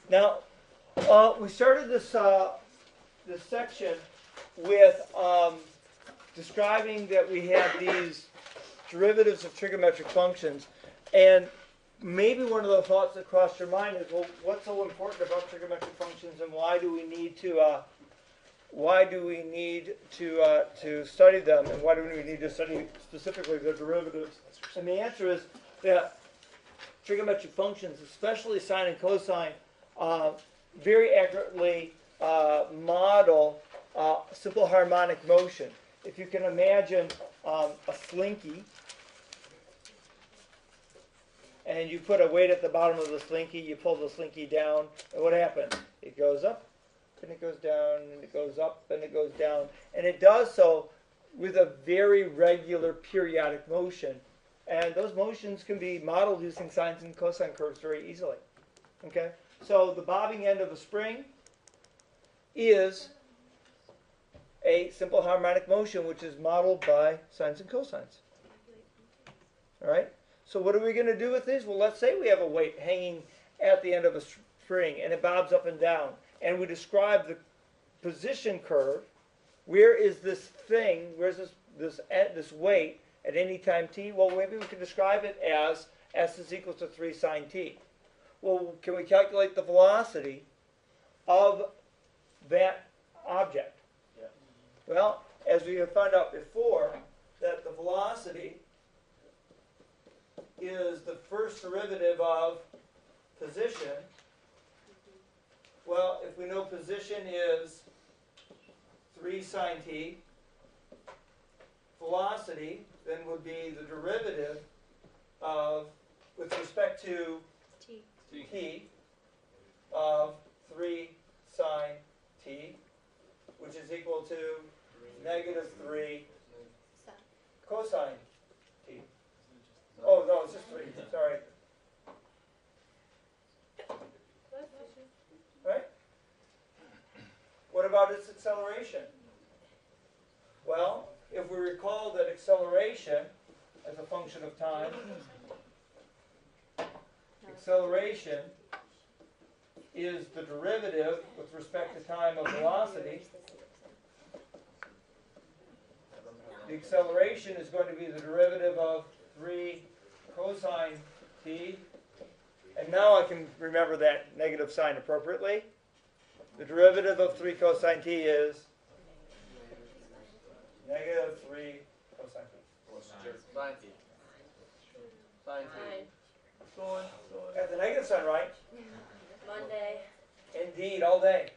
Now, we started this this section with describing that we have these derivatives of trigonometric functions, and maybe one of the thoughts that crossed your mind is, well, what's so important about trigonometric functions, and why do we need to study them, and why do we need to study specifically the derivatives? And the answer is that trigonometric functions, especially sine and cosine, very accurately model simple harmonic motion. If you can imagine a slinky, and you put a weight at the bottom of the slinky, you pull the slinky down, and what happens? It goes up, and it goes down, and it goes up, and it goes down. And it does so with a very regular periodic motion. And those motions can be modeled using sine and cosine curves very easily. Okay? So the bobbing end of a spring is a simple harmonic motion, which is modeled by sines and cosines. All right? So what are we going to do with these? Well, let's say we have a weight hanging at the end of a spring, and it bobs up and down. And we describe the position curve. Where is this thing? Where's this weight at any time t? Well, maybe we can describe it as s is equal to 3 sine t. Well, can we calculate the velocity of that object? Yeah. Well, as we have found out before, that the velocity is the first derivative of position. Well, if we know position is 3 sine t, velocity then would be the derivative of, with respect to t, of 3 sine t, which is equal to negative 3 cosine t. Oh, no, it's just 3. Sorry. Right? What about its acceleration? Well, if we recall that acceleration as a function of time, acceleration is the derivative with respect to time of velocity. The acceleration is going to be the derivative of 3 cosine t. And now I can remember that negative sign appropriately. The derivative of 3 cosine t is negative 3 cosine t. Sine t. Sine t. Got the negative sign right? Monday. Indeed, all day.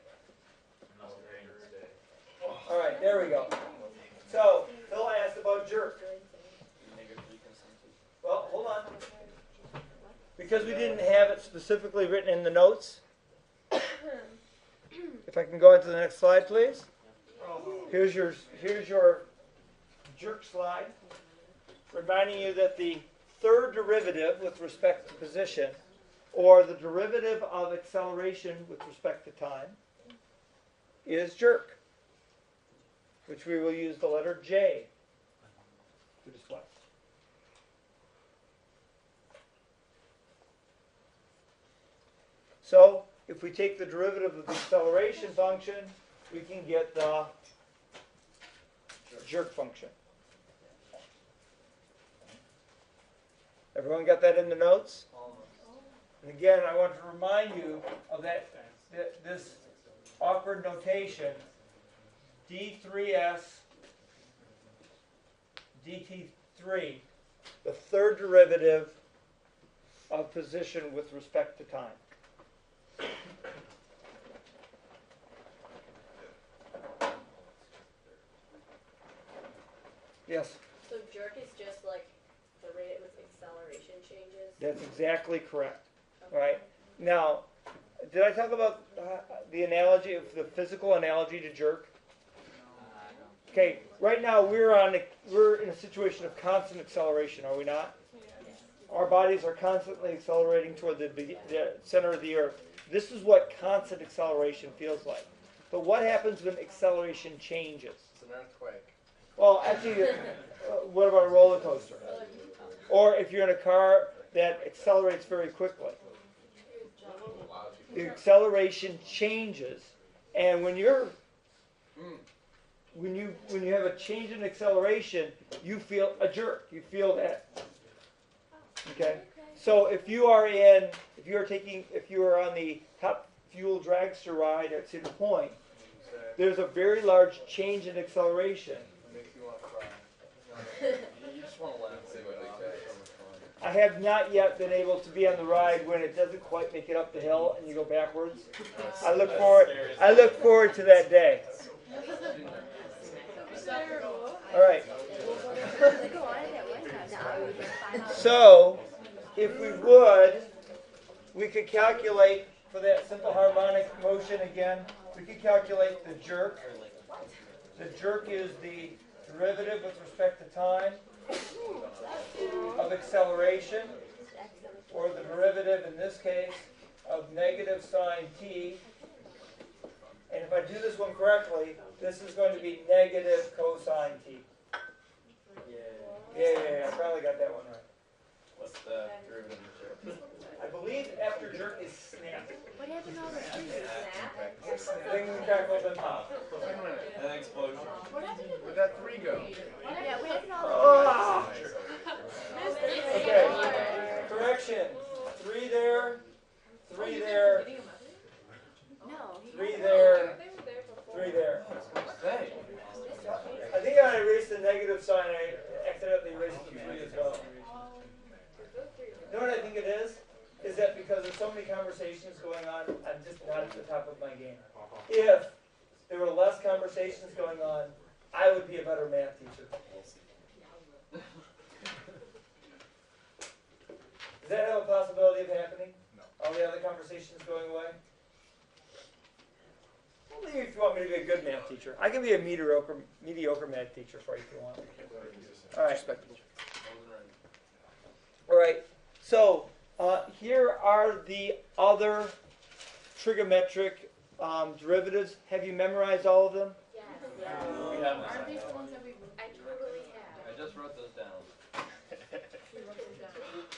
All right, there we go. So, Phil asked about jerk. Well, hold on. Because we didn't have it specifically written in the notes, if I can go into the next slide, please. Here's your jerk slide, reminding you that the third derivative with respect to position, or the derivative of acceleration with respect to time, is jerk, which we will use the letter J to display. So, if we take the derivative of the acceleration function, we can get the jerk function. Everyone got that in the notes? And again, I want to remind you of this awkward notation, d3s dt3, the third derivative of position with respect to time. Yes? So jerk is just like the rate at which acceleration changes? That's exactly correct. Okay. All right. Now, did I talk about the analogy of the physical analogy to jerk? Okay. Right now we're in a situation of constant acceleration, are we not? Our bodies are constantly accelerating toward the center of the Earth. This is what constant acceleration feels like. But what happens when acceleration changes? It's an earthquake. Well, actually, what about a roller coaster? Or if you're in a car that accelerates very quickly. the acceleration changes, and when you have a change in acceleration, you feel a jerk. You feel that. Okay. So if you are on the Top Fuel Dragster ride at Cedar Point, there's a very large change in acceleration. It makes you want to cry. You just want to laugh and say what they say. I have not yet been able to be on the ride when it doesn't quite make it up the hill and you go backwards. I look forward to that day. All right. So, if we could calculate for that simple harmonic motion again. We could calculate the jerk. The jerk is the derivative with respect to time of acceleration, or the derivative in this case of negative sine t. And if I do this one correctly, this is going to be negative cosine t. Yeah, I probably got that one right. What's the derivative of jerk? I believe after jerk is snap. What happened to all the trees? Then we crackle them pop. Wait a minute. An explosion. What happened to Where'd that 3 go? Yeah, what happened to all Oh! Okay, correction. 3 there, 3 there, No. 3 there, 3 there. Hey. I think I erased the negative sign. I accidentally erased the 3 as well. You know what I think it is? Is that because there's so many conversations going on, I'm just not at the top of my game. If there were less conversations going on, I would be a better math teacher. Does that have a possibility of happening? No. All the other conversations going away? Well, maybe if you want me to be a good math teacher. I can be a mediocre math teacher for you if you want. All right. All right. So here are the other trigonometric derivatives. Have you memorized all of them? Yes. We haven't. Aren't these the ones that we? I totally have. I just wrote those down.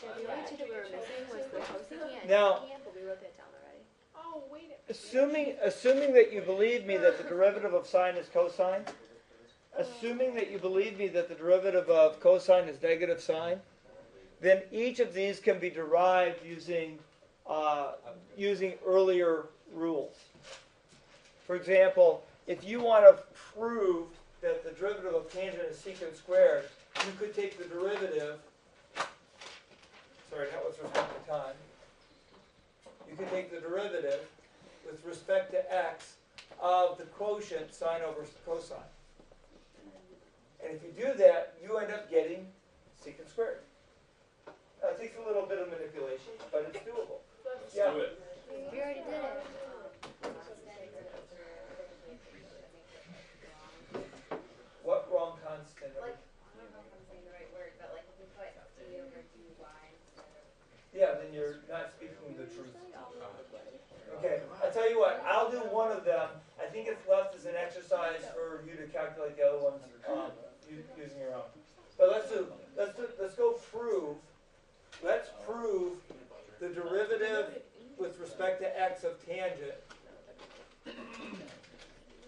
Yeah, the only two that we were missing was the cosecant and Now- secant, but we wrote that down already. Oh, wait a Assuming that you believe me that the derivative of sine is cosine, assuming that you believe me that the derivative of cosine is negative sine, then each of these can be derived using earlier rules. For example, if you want to prove that the derivative of tangent is secant squared, you could take the derivative, sorry, not with respect to time, you can take the derivative with respect to x of the quotient sine over cosine. And if you do that, you end up getting secant squared. Now, it takes a little bit of manipulation, but it's doable. Yeah. Do it. We already did it. What wrong constant? Like, I don't know if I'm saying the right word, but like if we put d over dy instead of. Yeah, then you're not speaking the truth. Okay, I'll tell you what, I'll do one of them. I think it's left as an exercise for you to calculate the other ones using your own. But let's go prove. Let's prove the derivative with respect to x of tangent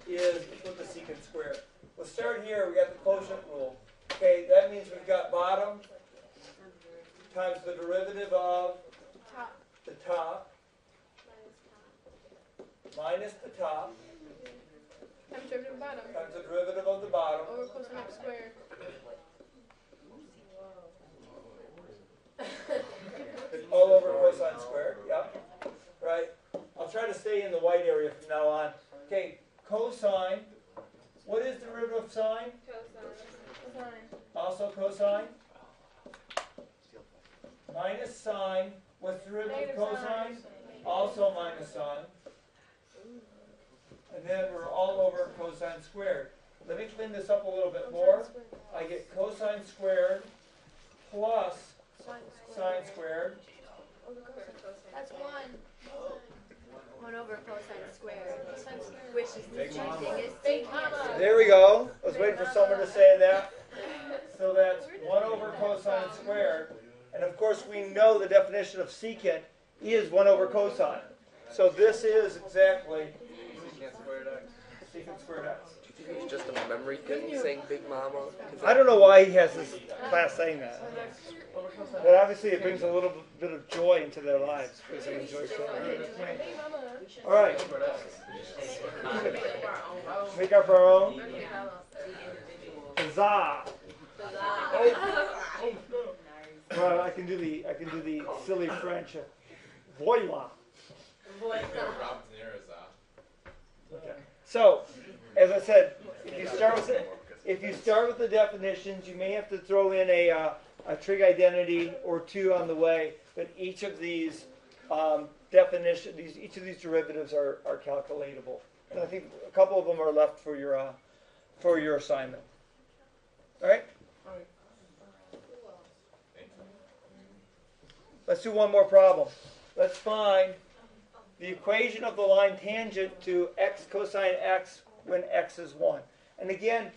is equal to secant squared. We'll start here. We got the quotient rule. Okay, that means we've got bottom times the derivative of the top minus the top Times derivative of bottom times the derivative of the bottom. over cosine x squared. All over cosine squared, yep. Right? I'll try to stay in the white area from now on. Okay, cosine. What is the derivative of sine? Cosine. Also cosine. Minus sine. What's the derivative of Negative cosine? sine. Also minus sine. And then we're all over cosine squared. Let me clean this up a little bit more. I get cosine squared plus sine squared. That's 1. 1 over cosine squared, which is the same thing as secant. There we go. I was waiting for someone to say that. So that's 1 over cosine squared. And of course we know the definition of secant is 1 over cosine. So this is exactly Secant squared x. secant squared x. Do you think it's just a memory thing saying Big Mama? I don't know why he has this class saying that. But obviously it brings a little bit of joy into their lives because they enjoy saying it. All right. Make up our own. Huzzah! Well, I can do the silly French. Voila. Okay. So, as I said, if you start with the definitions, you may have to throw in a trig identity or two on the way. But each of these each of these derivatives are calculatable, and I think a couple of them are left for your assignment. All right. Let's do one more problem. Let's find the equation of the line tangent to x cosine x when x is 1. And again,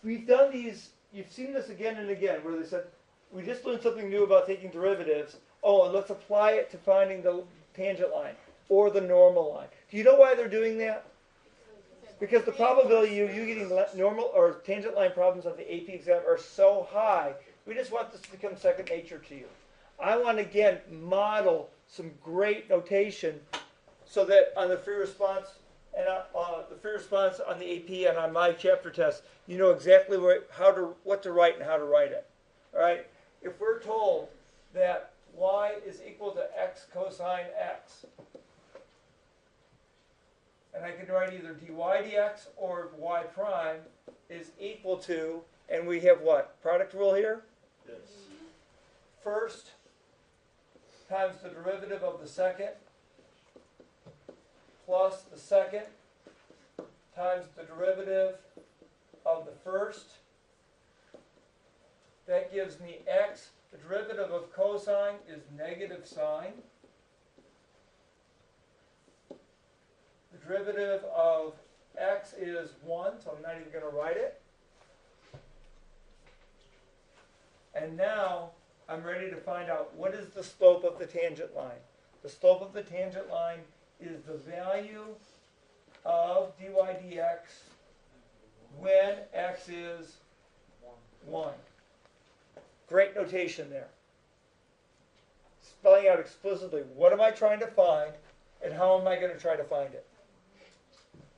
we've done these, you've seen this again and again, where they said, we just learned something new about taking derivatives. Oh, and let's apply it to finding the tangent line or the normal line. Do you know why they're doing that? Because the probability of you getting normal or tangent line problems on the AP exam are so high, we just want this to become second nature to you. I want to, again, model some great notation so that on the free response and the free response on the AP and on my chapter test, you know exactly what to write and how to write it. All right? If we're told that y is equal to x cosine x, and I can write either dy dx or y prime is equal to, and we have what? Product rule here? Yes. First times the derivative of the second plus the second times the derivative of the first. That gives me x. The derivative of cosine is negative sine. The derivative of x is 1, so I'm not even going to write it. And now I'm ready to find out what is the slope of the tangent line. The slope of the tangent line is the value of dy dx when x is 1. Great notation there. Spelling out explicitly what am I trying to find and how am I going to try to find it.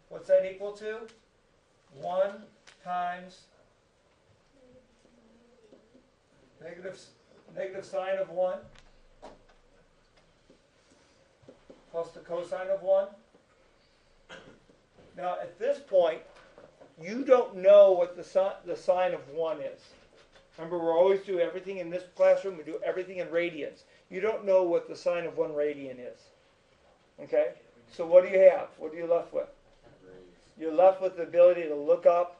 What's that equal to? 1 times negative sine of 1 plus the cosine of 1. Now at this point, you don't know what the sine of 1 is. Remember, we always do everything in this classroom, we do everything in radians. You don't know what the sine of 1 radian is. Okay? So what do you have? What are you left with? You're left with the ability to look up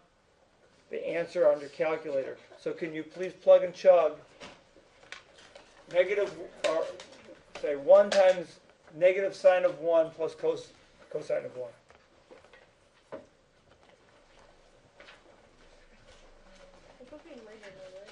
the answer on your calculator. So can you please plug and chug negative, or say 1 times negative sine of 1 plus cosine of 1. It's supposed to be in right hand, though, right?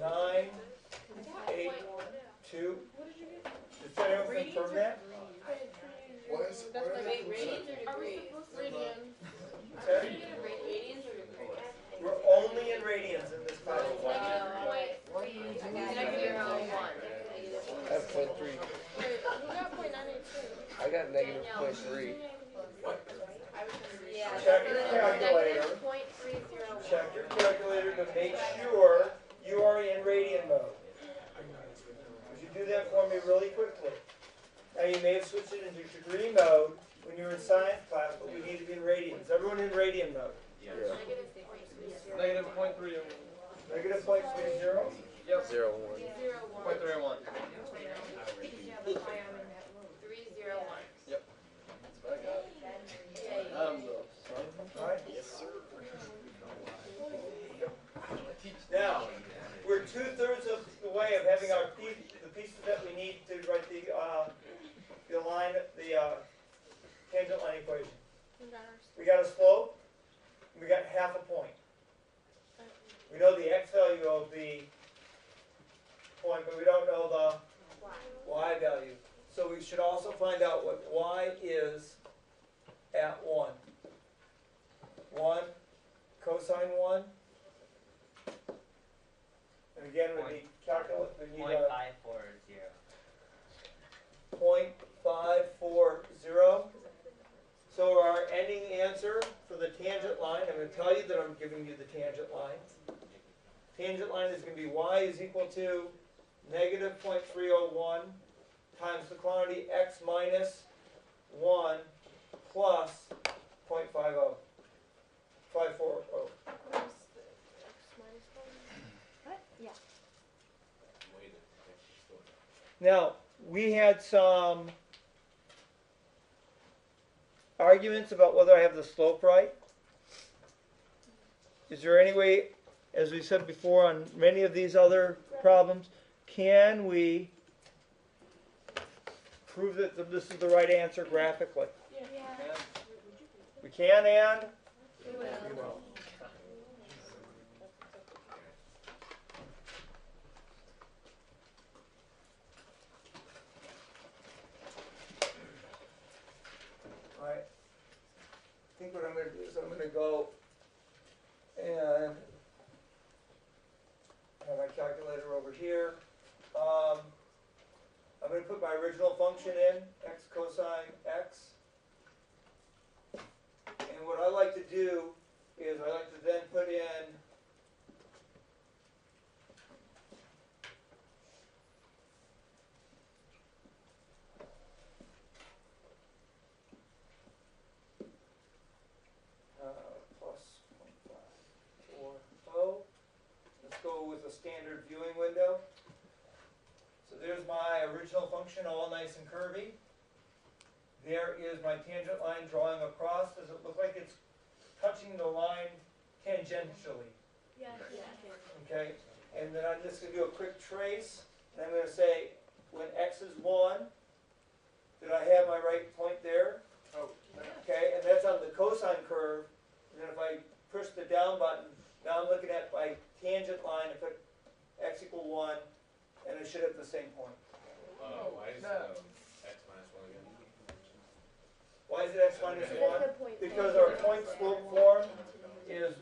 .982. What did you get? Did anyone confirm that? What is That's what my is main it? Are we supposed to radian? Okay. Radians or degrees? We're only in radians in this class. I have 0.3. Wait, who got .982? I got negative 0.3. Yeah. Check your calculator. .301. Check your calculator to make sure you are in radian mode. Would you do that for me really quickly? Now you may have switched it into degree mode when you were in science class, but we need to be in radians. Everyone in radian mode? Yeah. Negative 0.3. Negative .30? Yep. 0, 1. 0.301. 301. Yep. That's what I got. Alright. Yes, sir. Now, we're 2/3 of the way of having our the pieces that we need to write the tangent line equation. We got a slope, and we got half a point. We know the x value of the point, but we don't know the y value. So we should also find out what y is at 1. 1 cosine 1. And again, with the calculus, we need a 0.540. So our ending answer for the tangent line, I'm going to tell you that I'm giving you the tangent line. Tangent line is going to be y is equal to negative 0.301 times the quantity x minus 1 plus 0.50. 540. What? Yeah. Now, we had some arguments about whether I have the slope right. Is there any way, as we said before on many of these other problems, can we prove that this is the right answer graphically? Yeah. We can, and We we will. will. All right. I think what I'm going to do is I'm going to go and have my calculator over here. I'm going to put my original function in, x cosine x. And what I like to do is I like to then put in plus 0.540. Let's go with a standard viewing window. So there's my original function, all nice and curvy. There is my tangent line drawing across. Does it look like it's touching the line tangentially? Yeah. Okay, and then I'm just going to do a quick trace, and I'm going to say when x is 1, did I have my right point there? Oh, Okay, and that's on the cosine curve. And then if I push the down button, now I'm looking at my tangent line and put x equal 1, and I should have the same point. why is x minus 1 again? Why is it x minus 1? The point. Because our point slope form is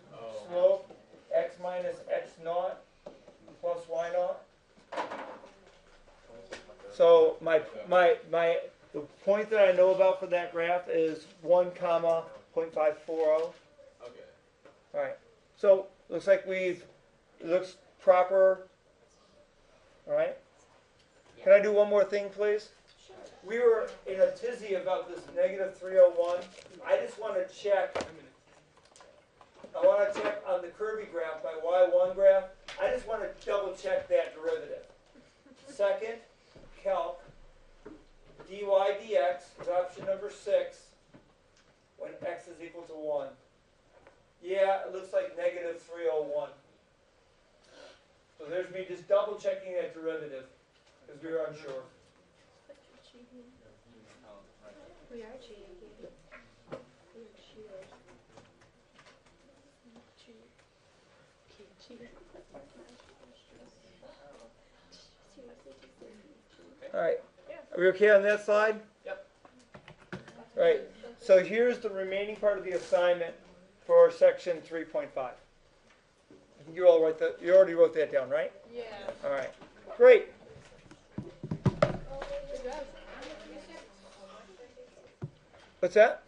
slope x minus x naught plus y naught. So the point that I know about for that graph is 1 comma 0.540. Okay. All right. So looks like it looks proper. All right. Can I do one more thing, please? We were in a tizzy about this negative 301. I just want to check. I want to check on the curvy graph, my y1 graph. I just want to double check that derivative. Second, calc, dy dx is option number 6 when x is equal to 1. Yeah, it looks like negative 301. So there's me just double checking that derivative because we were unsure. We are cheating. All right. Are we okay on that slide? Yep. Right. So here's the remaining part of the assignment for section 3.5. You already wrote that down, right? Yeah. All right. Great. Good job. What's that?